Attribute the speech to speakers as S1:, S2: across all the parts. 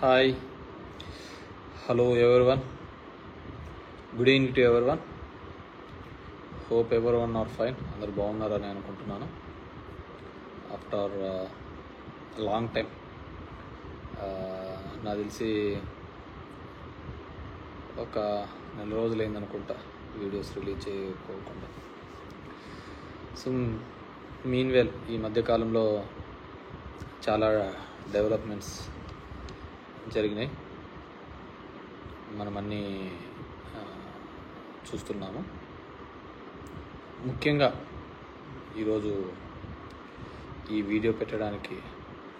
S1: Hi, hello everyone, good evening to everyone. Hope everyone are fine, అందరు బాగున్నారని అనుకుంటున్నాను. After long time, నాకు తెలిసి ఒక 4 రోజులు అయిందనుకుంటా వీడియోస్ రిలీజ్ చేయకోకుండా. సో మీన్వెల్ ఈ మధ్యకాలంలో చాలా డెవలప్మెంట్స్ జరిగినాయి, మనం అన్నీ చూస్తున్నాము. ముఖ్యంగా ఈరోజు ఈ వీడియో పెట్టడానికి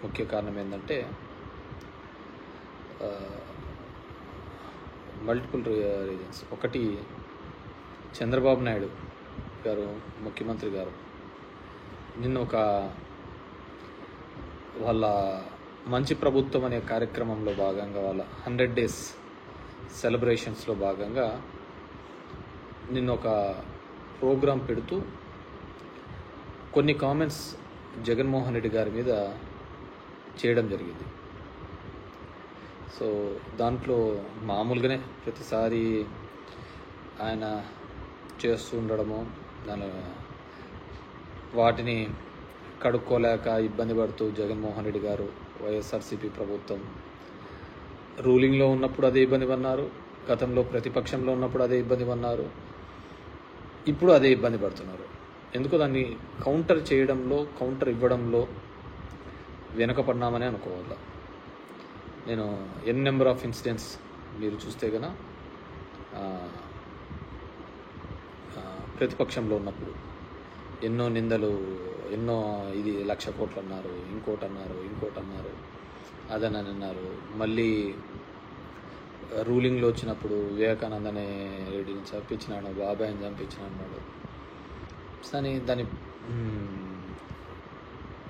S1: ముఖ్య కారణం ఏంటంటే మల్టిపుల్ రీజన్స్. ఒకటి, చంద్రబాబు నాయుడు గారు, ముఖ్యమంత్రి గారు నిన్న ఒక వాళ్ళ మంచి ప్రభుత్వం అనే కార్యక్రమంలో భాగంగా, వాళ్ళ 100 days సెలబ్రేషన్స్లో భాగంగా నిన్న ఒక ప్రోగ్రాం పెడుతూ కొన్ని కామెంట్స్ జగన్మోహన్ రెడ్డి గారి మీద చేయడం జరిగింది. సో దాంట్లో మామూలుగానే ప్రతిసారి ఆయన చేస్తూ ఉండడము, వాటిని కడుక్కోలేక ఇబ్బంది పడుతూ జగన్మోహన్ రెడ్డి గారు, వైఎస్ఆర్సీపీ ప్రభుత్వం రూలింగ్లో ఉన్నప్పుడు అదే ఇబ్బంది పడినారు, గతంలో ప్రతిపక్షంలో ఉన్నప్పుడు అదే ఇబ్బంది పడినారు, ఇప్పుడు అదే ఇబ్బంది పడుతున్నారు. ఎందుకో దాన్ని కౌంటర్ చేయడంలో, కౌంటర్ ఇవ్వడంలో వెనకపడినామని అనుకోవాలి. నేను నెంబర్ ఆఫ్ ఇన్సిడెంట్స్ మీరు చూస్తే కనుక ప్రతిపక్షంలో ఉన్నప్పుడు ఎన్నో నిందలు, ఎన్నో ఇది 1,00,000 కోట్లు అన్నారు, ఇంకోటి అన్నారు, అదని అన్నారు. మళ్ళీ రూలింగ్లో వచ్చినప్పుడు వివేకానంద అనే రెడ్డిని చంపించినాడు, బాబాయిని చంపించినాడు అన్నాడు. కానీ దాని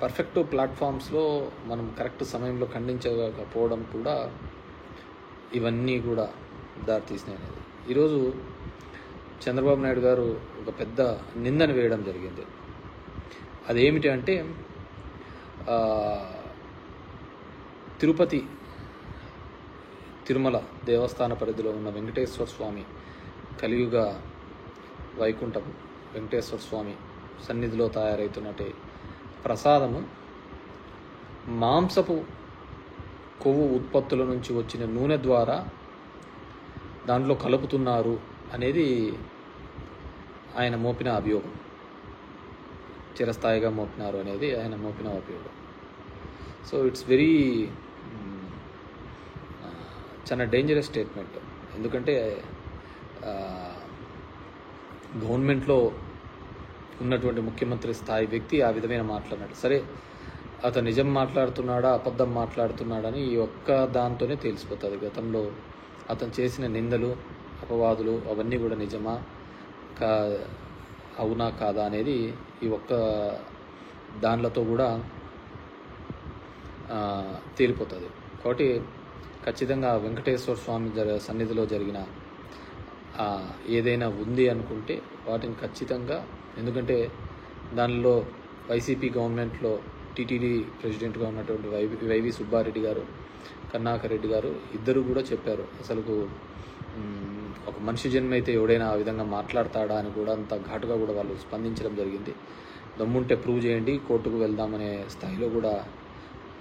S1: పర్ఫెక్ట్ ప్లాట్ఫామ్స్లో మనం కరెక్ట్ సమయంలో ఖండించకపోవడం కూడా ఇవన్నీ కూడా దారితీసినాయి అనేది. ఈరోజు చంద్రబాబు నాయుడు గారు ఒక పెద్ద నిందను వేయడం జరిగింది. అదేమిటి అంటే, తిరుమల దేవస్థాన పరిధిలో ఉన్న వెంకటేశ్వర స్వామి కలియుగ వైకుంఠం వెంకటేశ్వర స్వామి సన్నిధిలో తయారవుతున్నట్టే ప్రసాదము మాంసపు కొవ్వు ఉత్పత్తుల నుంచి వచ్చిన నూనె ద్వారా దాంట్లో కలుపుతున్నారు అనేది ఆయన మోపిన అభియోగం. చిరస్థాయిగా మోపినారు అనేది ఆయన మోపిన అభియోగం. సో ఇట్స్ వెరీ చాలా డేంజరస్ స్టేట్మెంట్. ఎందుకంటే గవర్నమెంట్లో ఉన్నటువంటి ముఖ్యమంత్రి స్థాయి వ్యక్తి ఆ విధమైన మాట్లాడినాడు. సరే, అతను నిజం మాట్లాడుతున్నాడా, అబద్ధం మాట్లాడుతున్నాడని ఈ ఒక్క దాంతోనే తెలిసిపోతుంది. గతంలో అతను చేసిన నిందలు, అపవాదులు అవన్నీ కూడా నిజమా అవునా కాదా అనేది ఈ ఒక్క దానిలతో కూడా తేలిపోతుంది. కాబట్టి ఖచ్చితంగా వెంకటేశ్వర స్వామి సన్నిధిలో జరిగిన ఏదైనా ఉంది అనుకుంటే వాటిని ఖచ్చితంగా, ఎందుకంటే దానిలో వైసీపీ గవర్నమెంట్లో టీటీడీ ప్రెసిడెంట్గా ఉన్నటువంటి వైవి సుబ్బారెడ్డి గారు, కరుణాకర్ రెడ్డి గారు ఇద్దరు కూడా చెప్పారు, అసలు ఒక మనిషి జన్మ అయితే ఎవడైనా ఆ విధంగా మాట్లాడతాడా అని కూడా అంత ఘాటుగా కూడా వాళ్ళు స్పందించడం జరిగింది. దమ్ముంటే ప్రూవ్ చేయండి, కోర్టుకు వెళ్దామనే స్థాయిలో కూడా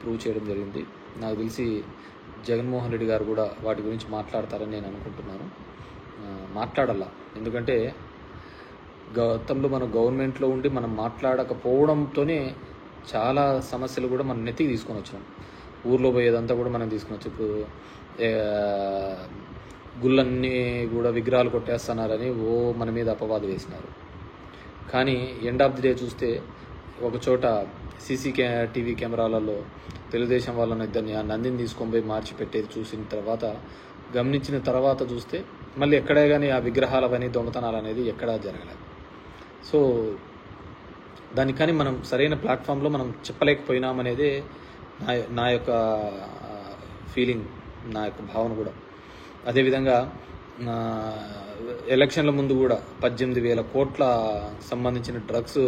S1: ప్రూవ్ చేయడం జరిగింది. నాకు తెలిసి జగన్మోహన్ రెడ్డి గారు కూడా వాటి గురించి మాట్లాడతారని నేను అనుకుంటున్నాను. మాట్లాడాల, ఎందుకంటే గతంలో మనం గవర్నమెంట్లో ఉండి మనం మాట్లాడకపోవడంతోనే చాలా సమస్యలు కూడా మనం నెత్తికి తీసుకొని వచ్చినాం. ఊర్లో పోయేదంతా కూడా మనం తీసుకొని వచ్చి, ఇప్పుడు గుళ్ళన్నీ కూడా విగ్రహాలు కొట్టేస్తున్నారని మన మీద అపవాదు వేసినారు. కానీ ఎండ్ ఆఫ్ ది డే చూస్తే ఒక చోట టీవీ కెమెరాలలో తెలుగుదేశం వాళ్ళని ఇద్దరిని ఆ నందిని తీసుకొని పోయి మార్చి పెట్టేది చూసిన తర్వాత, గమనించిన తర్వాత చూస్తే మళ్ళీ ఎక్కడే కానీ ఆ విగ్రహాలవన్నీ దొంగతనాలు అనేది ఎక్కడా జరగలేదు. సో దానికని మనం సరైన ప్లాట్ఫామ్లో మనం చెప్పలేకపోయినామనేదే నా యొక్క ఫీలింగ్, నా యొక్క భావన కూడా. అదేవిధంగా ఎలక్షన్ల ముందు కూడా 18,000 కోట్ల సంబంధించిన డ్రగ్స్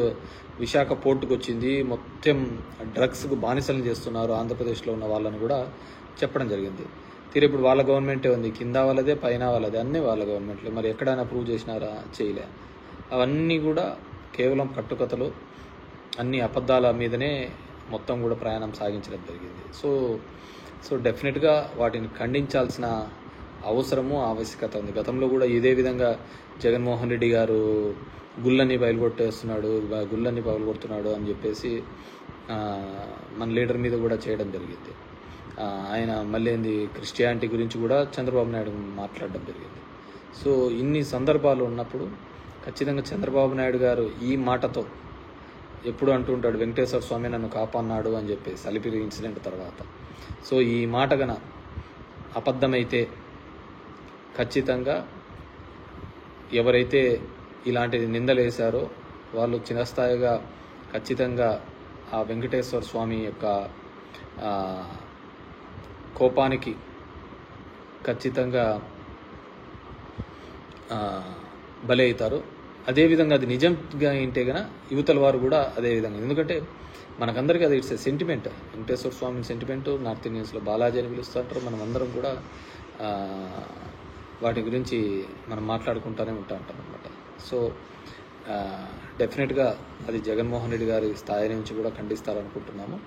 S1: విశాఖ పోర్టుకు వచ్చింది. మొత్తం డ్రగ్స్కు బానిసలను చేస్తున్నారు ఆంధ్రప్రదేశ్లో ఉన్న వాళ్ళని కూడా చెప్పడం జరిగింది. ఇప్పుడు వాళ్ళ గవర్నమెంటే ఉంది, కింద వాళ్ళదే పైన వాళ్ళదే, అన్నీ వాళ్ళ గవర్నమెంట్లే. మరి ఎక్కడైనా ప్రూవ్ చేసినారా? చేయలే. అవన్నీ కూడా కేవలం కట్టుకథలు, అన్ని అబద్ధాల మీదనే మొత్తం కూడా ప్రయాణం సాగించడం జరిగింది. సో డెఫినెట్గా వాటిని ఖండించాల్సిన అవసరము ఆవశ్యకత ఉంది. గతంలో కూడా ఇదే విధంగా జగన్మోహన్ రెడ్డి గారు గుళ్ళని పగలగొడుతున్నాడు అని చెప్పేసి మన లీడర్ మీద కూడా చేయడం జరిగింది. ఆయన మళ్ళీ క్రిస్టియానిటీ గురించి కూడా చంద్రబాబు నాయుడు మాట్లాడడం జరిగింది. సో ఇన్ని సందర్భాలు ఉన్నప్పుడు ఖచ్చితంగా చంద్రబాబు నాయుడు గారు ఈ మాటతో ఎప్పుడు అంటుంటాడు, వెంకటేశ్వర స్వామి నన్ను కాపాడినాడు అని చెప్పేసి అలిపిరి ఇన్సిడెంట్ తర్వాత. సో ఈ మాట గన అబద్ధమైతే ఖచ్చితంగా ఎవరైతే ఇలాంటి నిందలు వేశారో వాళ్ళు చిరస్థాయిగా ఖచ్చితంగా ఆ వెంకటేశ్వర స్వామి యొక్క కోపానికి ఖచ్చితంగా బలి అవుతారు. అదేవిధంగా అది నిజంగా ఏంటే గన యువతల వారు కూడా అదేవిధంగా, ఎందుకంటే మనకందరికీ అది it's sentiment, Venkateswara Swamy sentiment. North ఇండియన్స్లో బాలాజీ అని పిలుస్తుంటారు. మనం అందరం కూడా వాటి గురించి మనం మాట్లాడుకుంటూనే ఉంటాం అనమాట. సో డెఫినెట్గా అది జగన్మోహన్ రెడ్డి గారి స్థాయి నుంచి కూడా ఖండిస్తారనుకుంటున్నాము.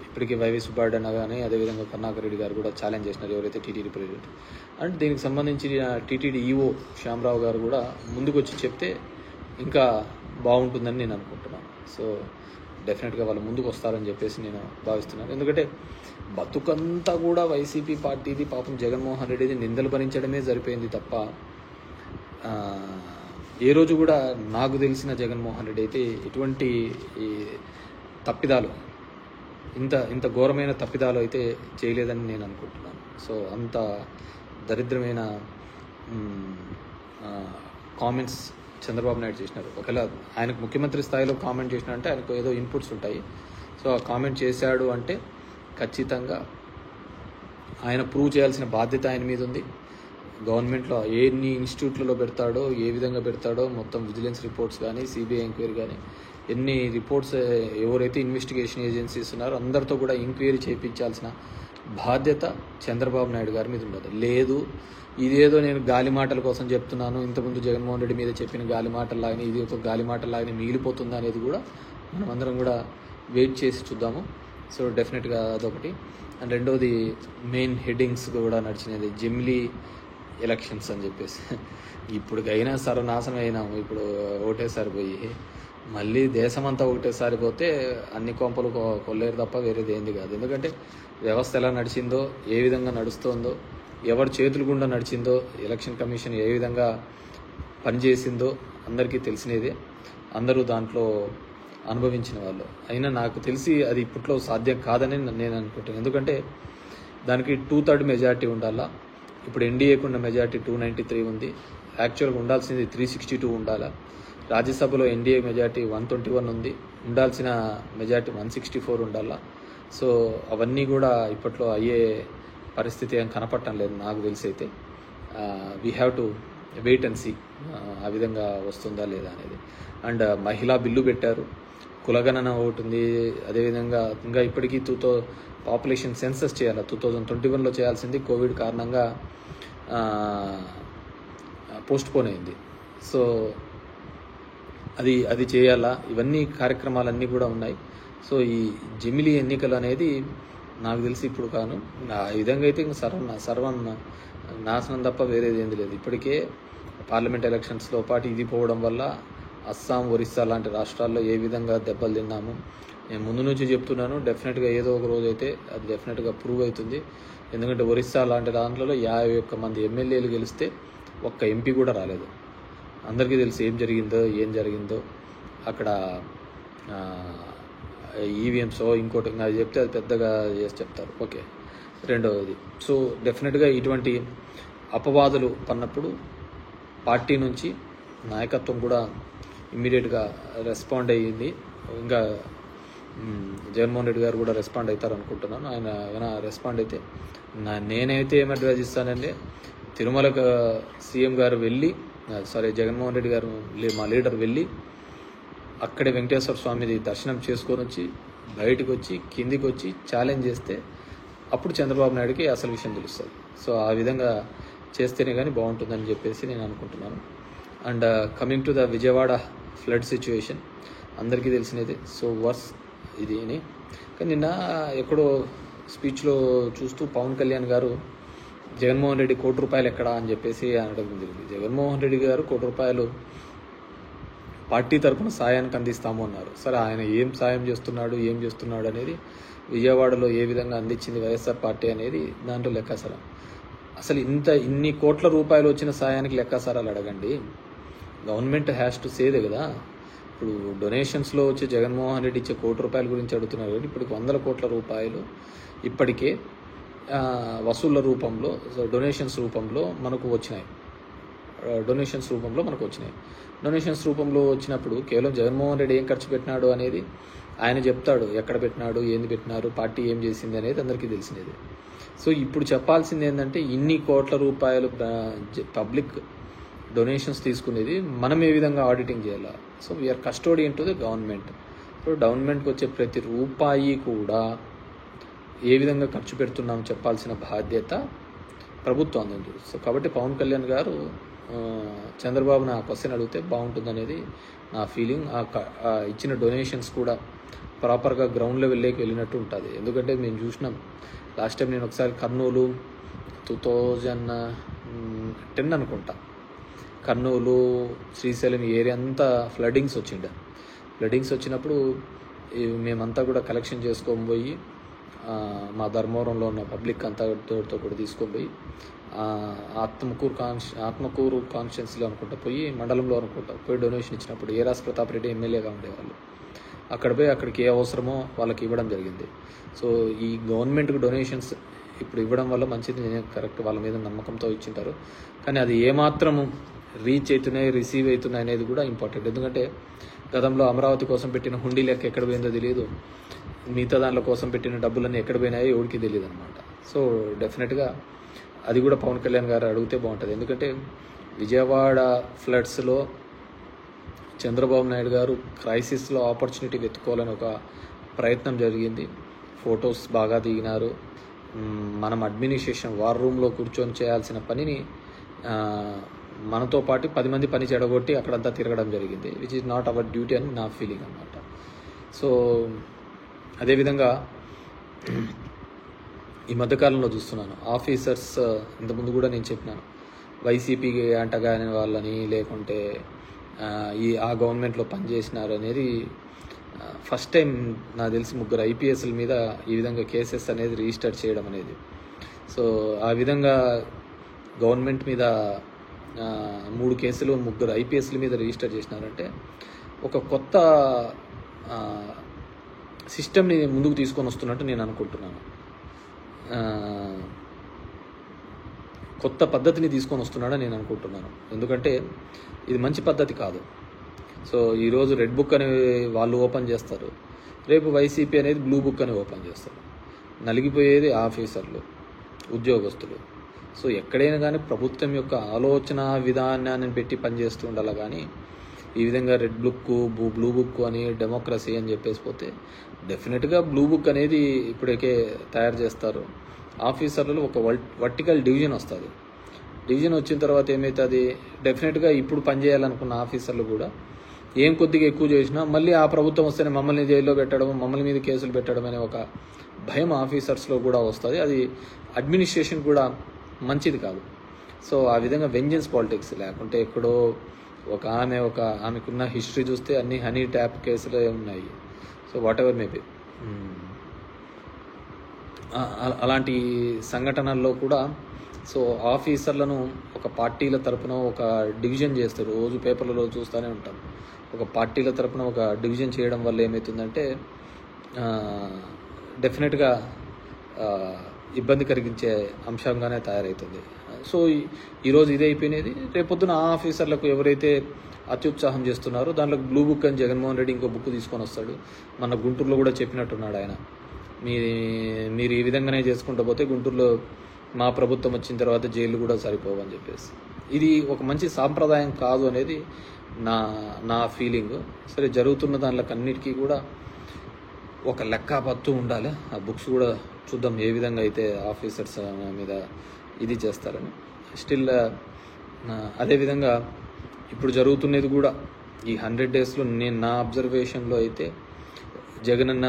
S1: ఇప్పటికీ వైవి సుబ్బారెడ్డి అన్న కానీ అదేవిధంగా కరుణాకర్ రెడ్డి గారు కూడా ఛాలెంజ్ చేసినారు, ఎవరైతే టీటీడీ ప్రెసిడెంట్. అండ్ దీనికి సంబంధించి టీటీడీ ఈఓ శ్యామరావు గారు కూడా ముందుకు వచ్చి చెప్తే ఇంకా బాగుంటుందని నేను అనుకుంటున్నాను. సో డెఫినెట్గా వాళ్ళు ముందుకు వస్తారని చెప్పేసి నేను భావిస్తున్నాను. ఎందుకంటే బతుకంతా కూడా వైసీపీ పార్టీది, పాపం జగన్మోహన్ రెడ్డిది నిందలు భరించడమే సరిపోయింది తప్ప ఏ రోజు కూడా నాకు తెలిసిన జగన్మోహన్ రెడ్డి అయితే ఎటువంటి తప్పిదాలు, ఇంత ఘోరమైన తప్పిదాలు అయితే చేయలేదని నేను అనుకుంటున్నాను. సో అంత దరిద్రమైన కామెంట్స్ చంద్రబాబు నాయుడు చేసినారు. ఒకవేళ ఆయనకు ముఖ్యమంత్రి స్థాయిలో కామెంట్ చేసినారంటే ఆయనకు ఏదో ఇన్పుట్స్ ఉంటాయి. సో ఆ కామెంట్ చేశాడు అంటే ఖచ్చితంగా ఆయన ప్రూవ్ చేయాల్సిన బాధ్యత ఆయన మీద ఉంది. గవర్నమెంట్లో ఎన్ని ఇన్స్టిట్యూట్లలో పెడతాడో, ఏ విధంగా పెడతాడో, మొత్తం విజిలెన్స్ రిపోర్ట్స్ కానీ, సిబిఐ ఎంక్వైరీ కానీ, ఎన్ని రిపోర్ట్స్ ఎవరైతే ఇన్వెస్టిగేషన్ ఏజెన్సీస్ ఉన్నారో అందరితో కూడా ఎంక్వైరీ చేయించాల్సిన బాధ్యత చంద్రబాబు నాయుడు గారి మీద ఉండదు. లేదు ఇదేదో నేను గాలి మాటల కోసం చెప్తున్నాను, ఇంతకుముందు జగన్మోహన్ రెడ్డి మీద చెప్పిన గాలి మాటల్లాగానే ఇది ఒక గాలి మాటల్లాగానే మిగిలిపోతుందా అనేది కూడా మనం అందరం కూడా వెయిట్ చేసి చూద్దాము. సో డెఫినెట్గా అదొకటి. అండ్ రెండోది మెయిన్ హెడ్డింగ్స్ కూడా నడిచినది జమిలీ ఎలక్షన్స్ అని చెప్పేసి. ఇప్పటికైనా సర్వనాశనం అయినాము. ఇప్పుడు ఒకటేసారి పోయి మళ్ళీ దేశమంతా ఒకటేసారి పోతే అన్ని కొంపలు కొల్లేరు తప్ప వేరేది ఏంది కాదు. ఎందుకంటే వ్యవస్థ ఎలా నడిచిందో, ఏ విధంగా నడుస్తుందో, ఎవరి చేతులు గుండా నడిచిందో, ఎలక్షన్ కమిషన్ ఏ విధంగా పనిచేసిందో అందరికీ తెలిసినదే. అందరూ దాంట్లో అనుభవించిన వాళ్ళు. అయినా నాకు తెలిసి అది ఇప్పట్లో సాధ్యం కాదని నేను అనుకుంటాను. ఎందుకంటే దానికి 2/3 మెజారిటీ ఉండాలా. ఇప్పుడు ఎన్డీఏకు ఉన్న మెజారిటీ 293 ఉంది. యాక్చువల్గా ఉండాల్సింది 362 ఉండాలా. రాజ్యసభలో ఎన్డీఏ మెజారిటీ 121 ఉంది. ఉండాల్సిన మెజారిటీ 164 ఉండాలా. సో అవన్నీ కూడా ఇప్పట్లో అయ్యే పరిస్థితి ఏం కనపడటం లేదు నాకు తెలిసి అయితే. We have to wait and see ఆ విధంగా వస్తుందా లేదా అనేది. అండ్ మహిళా బిల్లు పెట్టారు, కులగణన ఒకటి ఉంది. అదేవిధంగా ఇంకా ఇప్పటికీ పాపులేషన్ సెన్సస్ చేయాలి, 2021లో చేయాల్సింది కోవిడ్ కారణంగా పోస్ట్పోన్ అయింది. సో అది చేయాలా. ఇవన్నీ కార్యక్రమాలన్నీ కూడా ఉన్నాయి. సో ఈ జమిలీ ఎన్నికలు అనేది నాకు తెలిసి ఇప్పుడు కాను ఆ విధంగా అయితే సర్వం నాశనం తప్ప వేరేది ఏంది లేదు. ఇప్పటికే పార్లమెంట్ ఎలక్షన్స్లో పాటు ఇది పోవడం వల్ల అస్సాం, ఒరిస్సా లాంటి రాష్ట్రాల్లో ఏ విధంగా దెబ్బలు తిన్నాము. నేను ముందు నుంచి చెప్తున్నాను, డెఫినెట్గా ఏదో ఒక రోజు అయితే అది డెఫినెట్గా ప్రూవ్ అవుతుంది. ఎందుకంటే ఒరిస్సా లాంటి దాంట్లో 51 మంది ఎమ్మెల్యేలు గెలిస్తే ఒక్క ఎంపీ కూడా రాలేదు. అందరికీ తెలిసి ఏం జరిగిందో అక్కడ. ఈవీఎంస్ ఇంకోటి అది చెప్తే అది పెద్దగా చేసి చెప్తారు. ఓకే, రెండవది. సో డెఫినెట్గా ఇటువంటి అపవాదులు పన్నప్పుడు పార్టీ నుంచి నాయకత్వం కూడా ఇమ్మీడియట్గా రెస్పాండ్ అయ్యింది. ఇంకా జగన్మోహన్ రెడ్డి గారు కూడా రెస్పాండ్ అవుతారు అనుకుంటున్నాను. ఆయన ఏమైనా రెస్పాండ్ అయితే నేనైతే ఏం అడ్వైజ్ ఇస్తానంటే, తిరుమలకు సీఎం గారు వెళ్ళి జగన్మోహన్ రెడ్డి గారు మా లీడర్ వెళ్ళి అక్కడే వెంకటేశ్వర స్వామిది దర్శనం చేసుకొని వచ్చి బయటకు వచ్చి కిందికి వచ్చి ఛాలెంజ్ చేస్తే అప్పుడు చంద్రబాబు నాయుడుకి అసలు విషయం తెలుస్తుంది. సో ఆ విధంగా చేస్తేనే కానీ బాగుంటుందని చెప్పేసి నేను అనుకుంటున్నాను. And coming to the Vijayawada flood situation అందరికీ తెలిసినది. సో వర్స్ ఇది అని, కానీ నిన్న ఎక్కడో స్పీచ్లో చూస్తూ పవన్ కళ్యాణ్ గారు జగన్మోహన్ రెడ్డి ₹1 కోటి ఎక్కడా అని చెప్పేసి అనడం జరిగింది. జగన్మోహన్ రెడ్డి గారు ₹1 కోటి పార్టీ తరఫున సాయానికి అందిస్తాము అన్నారు. సరే, ఆయన ఏం సాయం చేస్తున్నాడు, ఏం చేస్తున్నాడు అనేది, విజయవాడలో ఏ విధంగా అందించింది వైఎస్ఆర్ పార్టీ అనేది దాంట్లో లెక్కాసారా. అసలు ఇన్ని కోట్ల రూపాయలు వచ్చిన సాయానికి లెక్కాసారాలు అడగండి. గవర్నమెంట్ హ్యాస్ టు సేదే కదా. ఇప్పుడు డొనేషన్స్లో వచ్చి జగన్మోహన్ రెడ్డి ఇచ్చే ₹1 కోటి గురించి అడుగుతున్నారు కాబట్టి ఇప్పటికి వందల కోట్ల రూపాయలు ఇప్పటికే వసూళ్ల రూపంలో, డొనేషన్స్ రూపంలో మనకు వచ్చినాయి. డొనేషన్స్ రూపంలో వచ్చినప్పుడు కేవలం జగన్మోహన్ రెడ్డి ఏం ఖర్చు పెట్టినాడు అనేది ఆయన చెప్తాడు. ఎక్కడ పెట్టినాడు, ఏంది పెట్టినారు, పార్టీ ఏం చేసింది అనేది అందరికీ తెలిసినది. సో ఇప్పుడు చెప్పాల్సింది ఏంటంటే ఇన్ని కోట్ల రూపాయలు పబ్లిక్ డొనేషన్స్ తీసుకునేది మనం ఏ విధంగా ఆడిటింగ్ చేయాలా. So we are custodian to the government. So గవర్నమెంట్కి వచ్చే ప్రతి రూపాయి కూడా ఏ విధంగా ఖర్చు పెడుతున్నాం చెప్పాల్సిన బాధ్యత ప్రభుత్వం ఉంది. సో కాబట్టి పవన్ కళ్యాణ్ గారు చంద్రబాబుని ఆ క్వశ్చన్ అడిగితే బాగుంటుందనేది నా ఫీలింగ్. ఇచ్చిన డొనేషన్స్ కూడా ప్రాపర్గా గ్రౌండ్ లెవెల్లోకి వెళ్ళినట్టు ఉంటుంది. ఎందుకంటే మేము చూసినాం లాస్ట్ టైం, నేను ఒకసారి కర్నూలు 2010 అనుకుంటా, కర్నూలు శ్రీశైలం ఏరియా అంతా ఫ్లడ్డింగ్స్ వచ్చినప్పుడు మేమంతా కూడా కలెక్షన్ చేసుకొని పోయి మా ధర్మవరంలో ఉన్న పబ్లిక్ అంతాతో కూడా తీసుకొని పోయి ఆత్మకూరు కాన్స్టిట్యున్సీలో అనుకుంటా పోయి, మండలంలో అనుకుంటా పోయి డొనేషన్ ఇచ్చినప్పుడు ఏరాస్ ప్రతాప్ రెడ్డి ఎమ్మెల్యేగా ఉండేవాళ్ళు. అక్కడికి ఏ అవసరమో వాళ్ళకి ఇవ్వడం జరిగింది. సో ఈ గవర్నమెంట్కి డొనేషన్స్ ఇప్పుడు ఇవ్వడం వల్ల మంచిది, కరెక్ట్, వాళ్ళ మీద నమ్మకంతో ఇచ్చింటారు. కానీ అది ఏమాత్రము రీచ్ అవుతున్నాయి, రిసీవ్ అవుతున్నాయి అనేది కూడా ఇంపార్టెంట్. ఎందుకంటే గతంలో అమరావతి కోసం పెట్టిన హుండీ లెక్క ఎక్కడ పోయిందో తెలియదు, మిగతా దాంట్లో కోసం పెట్టిన డబ్బులన్నీ ఎక్కడ పోయినాయో ఎవరికి తెలియదు అనమాట. సో డెఫినెట్గా అది కూడా పవన్ కళ్యాణ్ గారు అడిగితే బాగుంటుంది. ఎందుకంటే విజయవాడ ఫ్లడ్స్లో చంద్రబాబు నాయుడు గారు క్రైసిస్లో ఆపర్చునిటీ వెతుక్కోవాలని ఒక ప్రయత్నం జరిగింది. ఫొటోస్ బాగా దిగినారు. మనం అడ్మినిస్ట్రేషన్ వార్ రూమ్లో కూర్చొని చేయాల్సిన పనిని మనతో పాటు 10 మంది పని చెడగొట్టి అక్కడంతా తిరగడం జరిగింది, which is not our duty అని నా ఫీలింగ్ అనమాట. సో అదేవిధంగా ఈ మధ్యకాలంలో చూస్తున్నాను ఆఫీసర్స్, ఇంతకుముందు కూడా నేను చెప్పినాను, వైసీపీకి అంటగాని వాళ్ళని లేకుంటే ఆ గవర్నమెంట్లో పనిచేసినారు అనేది ఫస్ట్ టైం నాకు తెలిసి 3 IPSల మీద ఈ విధంగా కేసెస్ అనేది రిజిస్టర్ చేయడం అనేది. సో ఆ విధంగా గవర్నమెంట్ మీద 3 కేసులు 3 IPSల మీద రిజిస్టర్ చేసినారంటే ఒక కొత్త సిస్టమ్ని ముందుకు తీసుకొని వస్తున్నట్టు నేను అనుకుంటున్నాను. కొత్త పద్ధతిని తీసుకొని వస్తున్నాడని నేను అనుకుంటున్నాను. ఎందుకంటే ఇది మంచి పద్ధతి కాదు. సో ఈరోజు రెడ్ బుక్ అని వాళ్ళు ఓపెన్ చేస్తారు, రేపు వైసీపీ అనేది బ్లూ బుక్ అని ఓపెన్ చేస్తారు. నలిగిపోయేది ఆఫీసర్లు, ఉద్యోగస్తులు. సో ఎక్కడైనా కానీ ప్రభుత్వం యొక్క ఆలోచన విధానాన్ని పెట్టి పనిచేస్తూ ఉండాలి. కానీ ఈ విధంగా రెడ్ బుక్, బ్లూ బుక్ అని డెమోక్రసీ అని చెప్పేసి పోతే డెఫినెట్గా బ్లూ బుక్ అనేది ఇప్పటికే తయారు చేస్తారు. ఆఫీసర్లలో ఒక వర్టికల్ డివిజన్ వస్తుంది. డివిజన్ వచ్చిన తర్వాత ఏమవుతుంది, డెఫినెట్గా ఇప్పుడు పనిచేయాలనుకున్న ఆఫీసర్లు కూడా ఏం కొద్దిగా ఎక్కువ చేసినా మళ్ళీ ఆ ప్రభుత్వం వస్తేనే మమ్మల్ని జైల్లో పెట్టడం, మమ్మల్ని మీద కేసులు పెట్టడం అనే ఒక భయం ఆఫీసర్స్లో కూడా వస్తుంది. అది అడ్మినిస్ట్రేషన్ కూడా మంచిది కాదు. సో ఆ విధంగా వెంజెన్స్ పాలిటిక్స్ లేకుంటే ఎక్కడో ఆమెకున్న హిస్టరీ చూస్తే అన్ని హనీ ట్యాప్ కేసులే ఉన్నాయి. సో వాట్ ఎవర్ మేబీ అలాంటి సంఘటనల్లో కూడా సో ఆఫీసర్లను ఒక పార్టీల తరపున ఒక డివిజన్ చేస్తారు. రోజు పేపర్లలో చూస్తూనే ఉంటాం. ఒక పార్టీల తరపున ఒక డివిజన్ చేయడం వల్ల ఏమవుతుందంటే డెఫినెట్గా ఇబ్బంది కలిగించే అంశంగానే తయారవుతుంది. సో ఈరోజు ఇదే అయిపోయినది. రేపొద్దున ఆ ఆఫీసర్లకు ఎవరైతే అత్యుత్సాహం చేస్తున్నారో దాంట్లో బ్లూ బుక్ అని జగన్మోహన్ రెడ్డి ఇంకో బుక్ తీసుకొని వస్తాడు. మన గుంటూరులో కూడా చెప్పినట్టున్నాడు ఆయన, మీరు ఈ విధంగానే చేసుకుంటూ పోతే గుంటూరులో మా ప్రభుత్వం వచ్చిన తర్వాత జైలు కూడా సరిపోవని చెప్పేసి. ఇది ఒక మంచి సాంప్రదాయం కాదు అనేది నా ఫీలింగ్. సరే, జరుగుతున్న దానిలో అన్నిటికీ కూడా ఒక లెక్క పత్తు ఉండాలి. ఆ బుక్స్ కూడా చూద్దాం ఏ విధంగా అయితే ఆఫీసర్స్ మీద ఇది చేస్తారని. స్టిల్ అదేవిధంగా ఇప్పుడు జరుగుతున్నది కూడా ఈ 100 డేస్లో నేను నా అబ్జర్వేషన్లో అయితే జగనన్న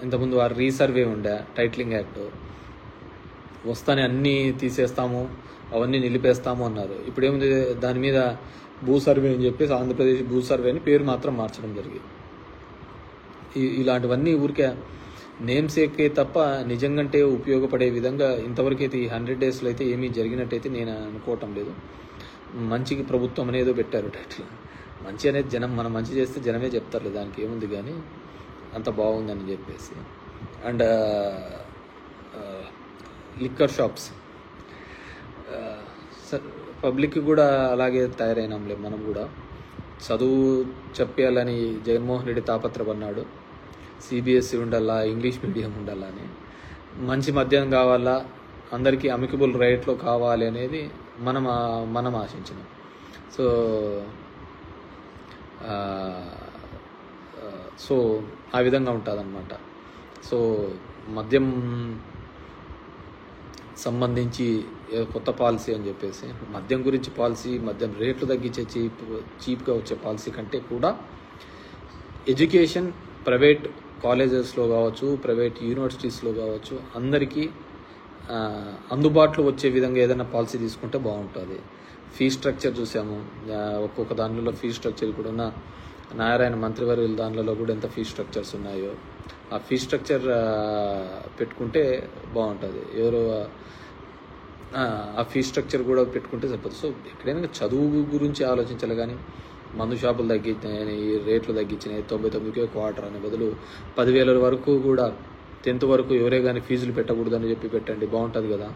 S1: ఇంతకుముందు వారు రీసర్వే ఉండే టైటిలింగ్ యాక్ట్ వస్తానే అన్నీ తీసేస్తాము, అవన్నీ నిలిపేస్తాము అన్నారు. ఇప్పుడు ఏముంది, దాని మీద భూ సర్వే అని చెప్పేసి ఆంధ్రప్రదేశ్ భూ సర్వే అని పేరు మాత్రం మార్చడం జరిగింది. ఇలాంటివన్నీ ఊరికే నేమ్ సేకే తప్ప నిజంగా ఉపయోగపడే విధంగా ఇంతవరకు అయితే ఈ 100 డేస్లో అయితే ఏమీ జరిగినట్టయితే నేను అనుకోవటం లేదు. మంచికి ప్రభుత్వం అనేదో పెట్టారు టైటిల్. మంచి అనేది మనం మంచి చేస్తే జనమే చెప్తారు, దానికి ఏముంది కానీ అంత బాగుందని చెప్పేసి. అండ్ లిక్కర్ షాప్స్ పబ్లిక్ కూడా అలాగే తయారైనాంలే. మనం కూడా చదువు చెప్పాలని జగన్మోహన్ రెడ్డి తాపత్రపన్నాడు, సిబిఎస్ఈ ఉండాలా, ఇంగ్లీష్ మీడియం ఉండాలా అని. మంచి మద్యం కావాలా, అందరికీ అమికబుల్ రేట్లో కావాలి అనేది మనం ఆశించినాం. సో ఆ విధంగా ఉంటుందన్నమాట. సో మద్యం సంబంధించి కొత్త పాలసీ అని చెప్పేసి, మద్యం గురించి పాలసీ, మద్యం రేట్లు తగ్గించే చీప్గా వచ్చే పాలసీ కంటే కూడా ఎడ్యుకేషన్ ప్రైవేట్ కాలేజెస్లో కావచ్చు, ప్రైవేట్ యూనివర్సిటీస్లో కావచ్చు, అందరికీ అందుబాటులో వచ్చే విధంగా ఏదైనా పాలసీ తీసుకుంటే బాగుంటుంది. ఫీ స్ట్రక్చర్ చూసాము, ఒక్కొక్క దానిలో ఫీ స్ట్రక్చర్ ఇప్పుడున్న నారాయణ మంత్రివర్యుల దానిలో కూడా ఎంత ఫీ స్ట్రక్చర్స్ ఉన్నాయో ఆ ఫీ స్ట్రక్చర్ పెట్టుకుంటే బాగుంటుంది. ఆ ఫీ స్ట్రక్చర్ కూడా పెట్టుకుంటే సరిపోతుంది. సో ఎక్కడైనా చదువు గురించి ఆలోచించాలి కానీ మందు షాపులు తగ్గించినాయి, రేట్లు తగ్గించినాయి, 99కే క్వార్టర్ అనే బదులు 10,000 వరకు కూడా 10th వరకు ఎవరే కానీ ఫీజులు పెట్టకూడదని చెప్పి పెట్టండి, బాగుంటుంది కదా.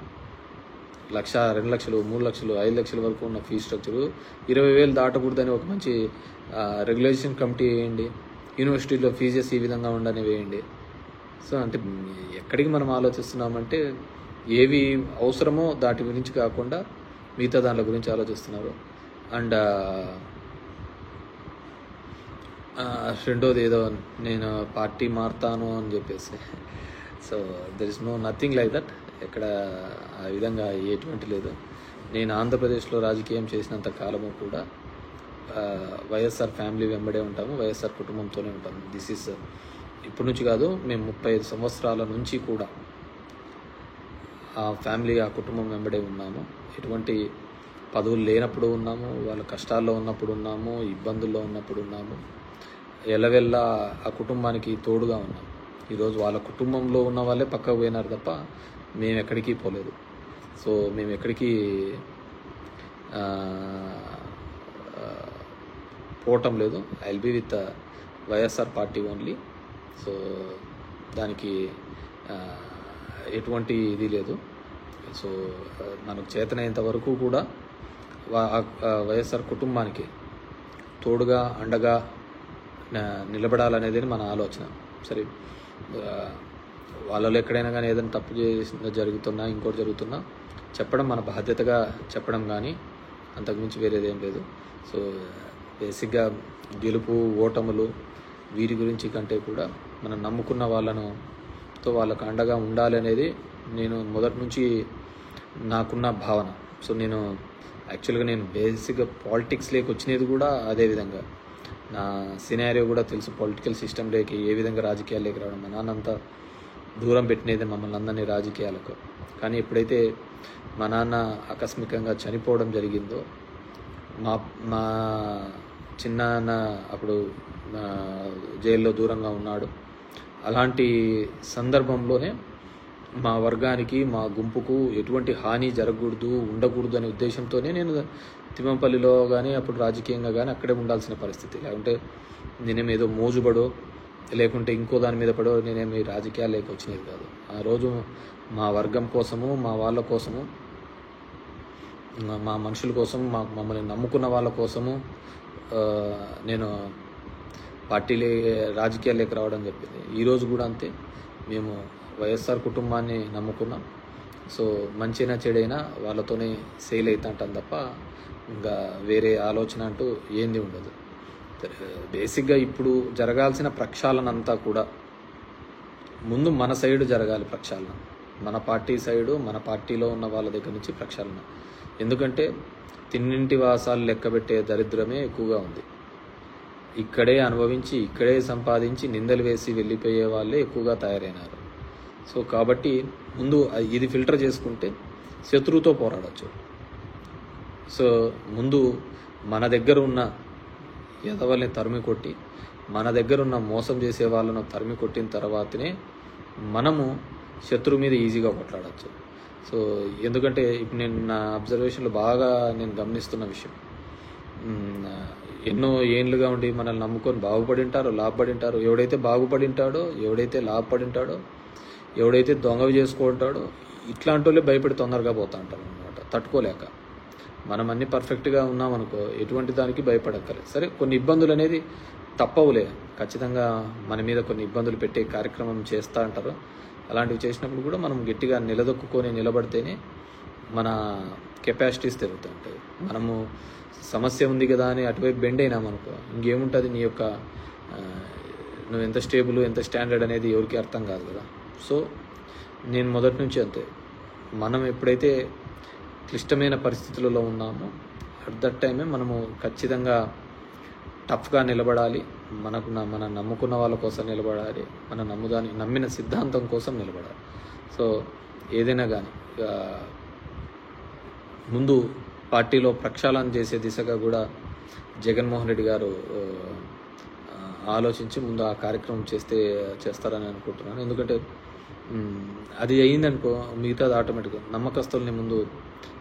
S1: 1,00,000, 2,00,000, 3,00,000, 5,00,000 వరకు ఉన్న ఫీ స్ట్రక్చరు 20,000 దాటకూడదని ఒక మంచి రెగ్యులేషన్ కమిటీ వేయండి. యూనివర్సిటీలో ఫీజెస్ ఈ విధంగా ఉండని వేయండి. సో అంటే ఎక్కడికి మనం ఆలోచిస్తున్నామంటే ఏవి అవసరమో దాటి గురించి కాకుండా మిగతా దాంట్ల గురించి ఆలోచిస్తున్నారు. అండ్ రెండోది ఏదో నేను పార్టీ మారుతాను అని చెప్పేసి, so there is nothing like that. ఎక్కడ ఆ విధంగా ఎటువంటి లేదు. నేను ఆంధ్రప్రదేశ్లో రాజకీయం చేసినంత కాలము కూడా వైఎస్ఆర్ ఫ్యామిలీ వెంబడే ఉంటాము, వైఎస్ఆర్ కుటుంబంతోనే ఉంటాము. దిస్ ఈస్ ఇప్పటి నుంచి కాదు, మేము 35 సంవత్సరాల నుంచి కూడా ఆ ఫ్యామిలీ, ఆ కుటుంబం వెంబడే ఉన్నాము. ఎటువంటి పదవులు లేనప్పుడు ఉన్నాము, వాళ్ళ కష్టాల్లో ఉన్నప్పుడు ఉన్నాము, ఇబ్బందుల్లో ఉన్నప్పుడు ఉన్నాము. ఎల్లవెల్లా ఆ కుటుంబానికి తోడుగా ఉన్నాం. ఈరోజు వాళ్ళ కుటుంబంలో ఉన్న వాళ్ళే పక్కకు పోయినారు తప్ప మేము ఎక్కడికి పోలేదు. సో మేము ఎక్కడికి పోవటం లేదు. I will be with YSR party only. So దానికి ఎటువంటి ఇది లేదు. సో మనకు చేతనైనంత వరకు కూడా వైఎస్ఆర్ కుటుంబానికి తోడుగా అండగా నిలబడాలనేది మన ఆలోచన. సరే, వాళ్ళలో ఎక్కడైనా కానీ ఏదైనా తప్పు జరుగుతున్నా, ఇంకోటి జరుగుతున్నా చెప్పడం మన బాధ్యతగా చెప్పడం, కానీ అంతకుమించి వేరేదేం లేదు. సో బేసిక్గా గెలుపు ఓటములు వీరి గురించి కంటే కూడా మనం నమ్ముకున్న వాళ్ళకు అండగా ఉండాలి అనేది నేను మొదటి నుంచి నాకున్న భావన. సో నేను యాక్చువల్గా బేసిక్గా పాలిటిక్స్లోకి వచ్చినది కూడా అదే విధంగా. నా సినారియో కూడా తెలుసు, పొలిటికల్ సిస్టంలోకి ఏ విధంగా రాజకీయాల్లోకి రావడం. మా నాన్న అంతా దూరం పెట్టినది మమ్మల్ని అందరినీ రాజకీయాలకు. కానీ ఎప్పుడైతే మా నాన్న ఆకస్మికంగా చనిపోవడం జరిగిందో, మా చిన్నాన్న అప్పుడు జైల్లో దూరంగా ఉన్నాడు. అలాంటి సందర్భంలోనే మా వర్గానికి, మా గుంపుకు ఎటువంటి హాని జరగకూడదు, ఉండకూడదు అనే ఉద్దేశంతోనే నేను తిమ్మంపల్లిలో కానీ అప్పుడు రాజకీయంగా కానీ అక్కడే ఉండాల్సిన పరిస్థితి. లేకుంటే నేనేమేదో మోజుబడో లేకుంటే ఇంకో దాని మీద పడో నేనేమి రాజకీయాల్లోకి వచ్చినది కాదు. ఆ రోజు మా వర్గం కోసము, మా వాళ్ళ కోసము, మా మనుషుల కోసం, మమ్మల్ని నమ్ముకున్న వాళ్ళ కోసము నేను రాజకీయాల్లోకి రావడం చెప్పింది. ఈరోజు కూడా అంతే. మేము వైఎస్ఆర్ కుటుంబాన్ని నమ్ముకున్నాం. సో మంచైనా చెడైనా వాళ్ళతోనే సేల్ అవుతా అంటాం తప్ప ఇంకా వేరే ఆలోచన అంటూ ఏంది ఉండదు. బేసిక్గా ఇప్పుడు జరగాల్సిన ప్రక్షాళన అంతా కూడా ముందు మన సైడు జరగాలి. ప్రక్షాళన మన పార్టీ సైడు, మన పార్టీలో ఉన్న వాళ్ళ దగ్గర నుంచి ప్రక్షాళన. ఎందుకంటే తిన్నింటి వాసాలు లెక్కబెట్టే దరిద్రమే ఎక్కువగా ఉంది. ఇక్కడే అనుభవించి, ఇక్కడే సంపాదించి నిందలు వేసి వెళ్ళిపోయే వాళ్ళే ఎక్కువగా తయారైనారు. సో కాబట్టి ముందు ఇది ఫిల్టర్ చేసుకుంటే శత్రువుతో పోరాడచ్చు. సో ముందు మన దగ్గర ఉన్న ఎదవల్ని తరిమి కొట్టి, మన దగ్గర ఉన్న మోసం చేసే వాళ్ళను తరిమి కొట్టిన తర్వాతనే మనము శత్రువు మీద ఈజీగా కొట్లాడచ్చు. సో ఎందుకంటే ఇప్పుడు నేను నా అబ్జర్వేషన్లో బాగా నేను గమనిస్తున్న విషయం, ఎన్నో ఏండ్లుగా ఉండి మనల్ని నమ్ముకొని బాగుపడి ఉంటారో, లాభపడి ఉంటారో, ఎవడైతే బాగుపడి ఉంటాడో, ఎవడైతే లాభపడి ఉంటాడో, ఎవడైతే దొంగవి చేసుకుంటాడో, ఇట్లాంటి వాళ్ళే భయపడి తొందరగా పోతూ ఉంటారు అనమాట, తట్టుకోలేక. మనం అన్నీ పర్ఫెక్ట్గా ఉన్నామనుకో ఎటువంటి దానికి భయపడక్కర్లేదు. సరే కొన్ని ఇబ్బందులు అనేది తప్పవులే, ఖచ్చితంగా మన మీద కొన్ని ఇబ్బందులు పెట్టే కార్యక్రమం చేస్తూ ఉంటారు. అలాంటివి చేసినప్పుడు కూడా మనం గట్టిగా నిలదొక్కుని నిలబడితేనే మన కెపాసిటీస్ తిరుగుతూ ఉంటాయి. మనము సమస్య ఉంది కదా అని అటువైపు బెండ్ అయినామనుకో ఇంకేముంటుంది, నీ యొక్క నువ్వు ఎంత స్టేబుల్, ఎంత స్టాండర్డ్ అనేది ఎవరికి అర్థం కాదు కదా. సో నేను మొదటి నుంచి అంతే, మనం ఎప్పుడైతే క్లిష్టమైన పరిస్థితులలో ఉన్నామో అట్ దట్ టైమే మనము ఖచ్చితంగా టఫ్గా నిలబడాలి. మన నమ్ముకున్న వాళ్ళ కోసం నిలబడాలి, మన నమ్మిన సిద్ధాంతం కోసం నిలబడాలి. సో ఏదైనా కానీ ముందు పార్టీలో ప్రక్షాళన చేసే దిశగా కూడా జగన్మోహన్ రెడ్డి గారు ఆలోచించి ముందు ఆ కార్యక్రమం చేస్తారని అనుకుంటున్నాను. ఎందుకంటే అది అయ్యిందనుకో మిగతాది ఆటోమేటిక్గా నమ్మకస్తుల్ని ముందు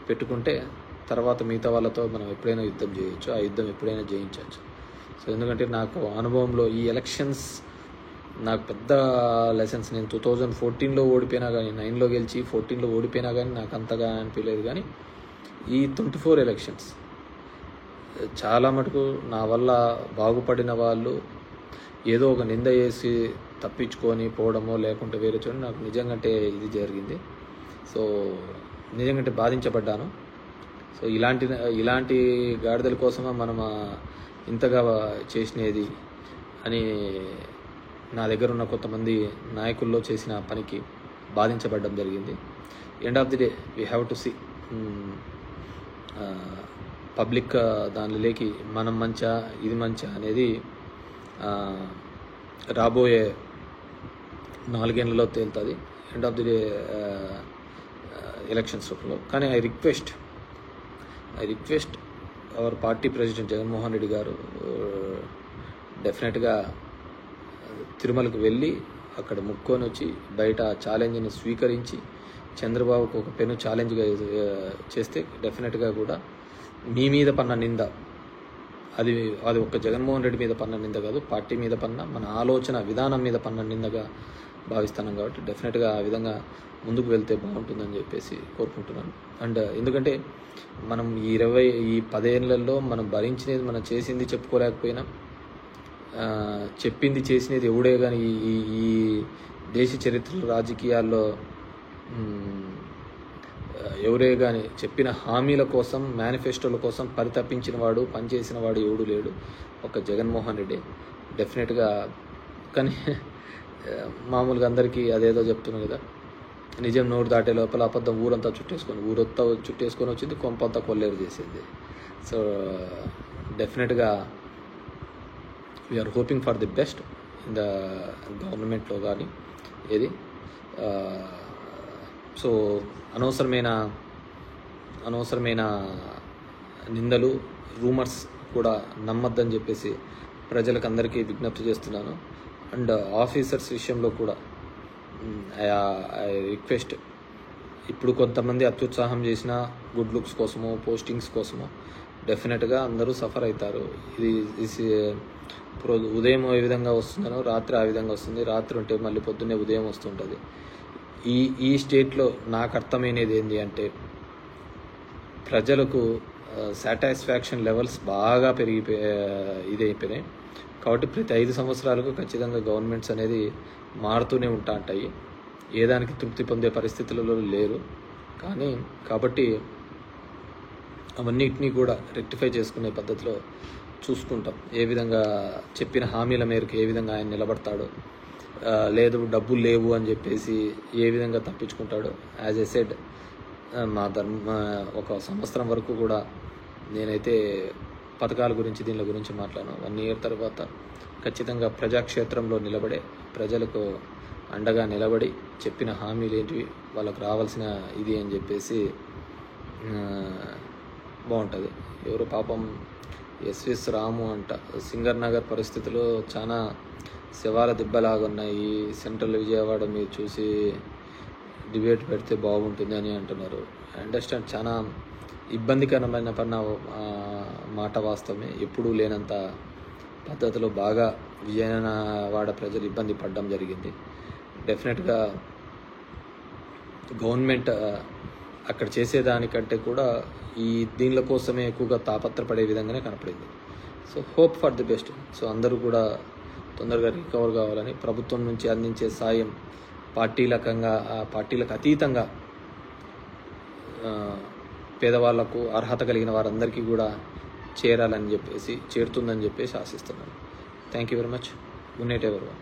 S1: పెట్టుకుంటే తర్వాత మిగతా వాళ్ళతో మనం ఎప్పుడైనా యుద్ధం చేయొచ్చు, ఆ యుద్ధం ఎప్పుడైనా జయించవచ్చు. సో ఎందుకంటే నాకు అనుభవంలో ఈ ఎలక్షన్స్ నాకు పెద్ద లెసన్స్. నేను 2014లో ఓడిపోయినా కానీ, 9లో గెలిచి 14లో ఓడిపోయినా కానీ నాకు అంతగా అనిపించలేదు. కానీ ఈ 24 ఎలక్షన్స్ చాలా మటుకు నా వల్ల బాగుపడిన వాళ్ళు ఏదో ఒక నింద చేసి తప్పించుకొని పోవడమో లేకుంటే వేరే చూడండి, నాకు నిజంగా ఇది జరిగింది. సో నిజంగా బాధించబడ్డాను. సో ఇలాంటి గాడిదల కోసమా మనం ఇంతగా చేసినది అని నా దగ్గర ఉన్న కొంతమంది నాయకుల్లో చేసిన పనికి బాధించబడడం జరిగింది. End of the day we have to see public దానిలోకి మనం మంచా ఇది మంచా అనేది రాబోయే 4 ఏళ్లలో తేలుతుంది, end of the day elections రూపంలో. కానీ I request our party president Jaganmohan Reddy గారు డెఫినెట్గా తిరుమలకు వెళ్ళి అక్కడ ముక్కొని వచ్చి బయట ఛాలెంజ్ని స్వీకరించి చంద్రబాబుకు ఒక పెను ఛాలెంజ్గా చేస్తే డెఫినెట్గా కూడా మీ మీద పన్న నింద అది ఒక్క జగన్మోహన్ రెడ్డి మీద పన్న నింద కాదు, పార్టీ మీద పన్న మన ఆలోచన విధానం మీద పన్న నిందగా భావిస్తున్నాం. కాబట్టి డెఫినెట్గా ఆ విధంగా ముందుకు వెళ్తే బాగుంటుందని చెప్పేసి కోరుకుంటున్నాను. అండ్ ఎందుకంటే మనం ఈ 10 ఏళ్లలో మనం భరించినది, మనం చేసింది చెప్పుకోలేకపోయినా చెప్పింది చేసినది ఎవడే కానీ ఈ దేశ చరిత్రలో రాజకీయాల్లో ఎవరే కానీ చెప్పిన హామీల కోసం, మేనిఫెస్టోల కోసం పరితపించిన వాడు, పనిచేసిన వాడు ఎవడు లేడు, ఒక జగన్మోహన్ రెడ్డి డెఫినెట్గా. కానీ మామూలుగా అందరికీ అదేదో చెప్తున్నాను కదా, నిజం నోరు దాటే లోపల అబద్ధం ఊరంతా చుట్టేసుకొని వచ్చింది, కొంపంతా కొల్లేరు చేసింది. సో డెఫినెట్గా we are hoping for the best in the గవర్నమెంట్లో కానీ ఏది. సో అనవసరమైన నిందలు, రూమర్స్ కూడా నమ్మద్దని చెప్పేసి ప్రజలకు అందరికీ విజ్ఞప్తి చేస్తున్నాను. అండ్ ఆఫీసర్స్ విషయంలో కూడా ఐ రిక్వెస్ట్, ఇప్పుడు కొంతమంది అత్యుత్సాహం చేసిన గుడ్ లుక్స్ కోసమో, పోస్టింగ్స్ కోసమో డెఫినెట్గా అందరూ సఫర్ అవుతారు. ఇది ఉదయం ఏ విధంగా వస్తుందనో రాత్రి ఆ విధంగా వస్తుంది, రాత్రి ఉంటే మళ్ళీ పొద్దున్నే ఉదయం వస్తుంటుంది. ఈ స్టేట్లో నాకు అర్థమైనది ఏంటి అంటే, ప్రజలకు సాటిస్ఫాక్షన్ లెవెల్స్ బాగా ఇదైపోయినాయి. కాబట్టి ప్రతి 5 సంవత్సరాలకు ఖచ్చితంగా గవర్నమెంట్స్ అనేది మారుతూనే ఉంటాయి, ఏదానికి తృప్తి పొందే పరిస్థితులలో లేరు. కాబట్టి అవన్నిటినీ కూడా రెక్టిఫై చేసుకునే పద్ధతిలో చూసుకుంటాం. ఏ విధంగా చెప్పిన హామీల మేరకు ఏ విధంగా ఆయన నిలబడతాడో, లేదు డబ్బులు లేవు అని చెప్పేసి ఏ విధంగా తప్పించుకుంటాడో. యాజ్ ఎ సెడ్, ఒక సంవత్సరం వరకు కూడా నేనైతే పథకాల గురించి దీని గురించి మాట్లాడాను. 1 year తర్వాత ఖచ్చితంగా ప్రజాక్షేత్రంలో నిలబడే, ప్రజలకు అండగా నిలబడి చెప్పిన హామీలు ఏంటివి, వాళ్ళకు రావాల్సిన ఇది అని చెప్పేసి బాగుంటుంది. ఎవరు పాపం ఎస్విఎస్ రాము అంట, సింగర్ నగర్ పరిస్థితులు చాలా శవాల దెబ్బలాగా ఉన్నాయి, సెంట్రల్ విజయవాడ మీరు చూసి డిబేట్ పెడితే బాగుంటుంది అని అంటున్నారు. అండర్స్టాండ్, చాలా ఇబ్బందికరమైన మాట వాస్తవమే. ఎప్పుడూ లేనంత పద్ధతిలో బాగా విజయవాడ ప్రజలు ఇబ్బంది పడడం జరిగింది. డెఫినెట్గా గవర్నమెంట్ అక్కడ చేసేదానికంటే కూడా ఈ దీనిల కోసమే ఎక్కువగా తాపత్రపడే విధంగానే కనపడింది. So hope for the best. So అందరూ కూడా తొందరగా రికవర్ కావాలని, ప్రభుత్వం నుంచి అందించే సాయం పార్టీలకు అతీతంగా పేదవాళ్లకు, అర్హత కలిగిన వారందరికీ కూడా చేరుతుందని చెప్పేసి ఆశిస్తున్నాను. Thank you very much. Good night everyone.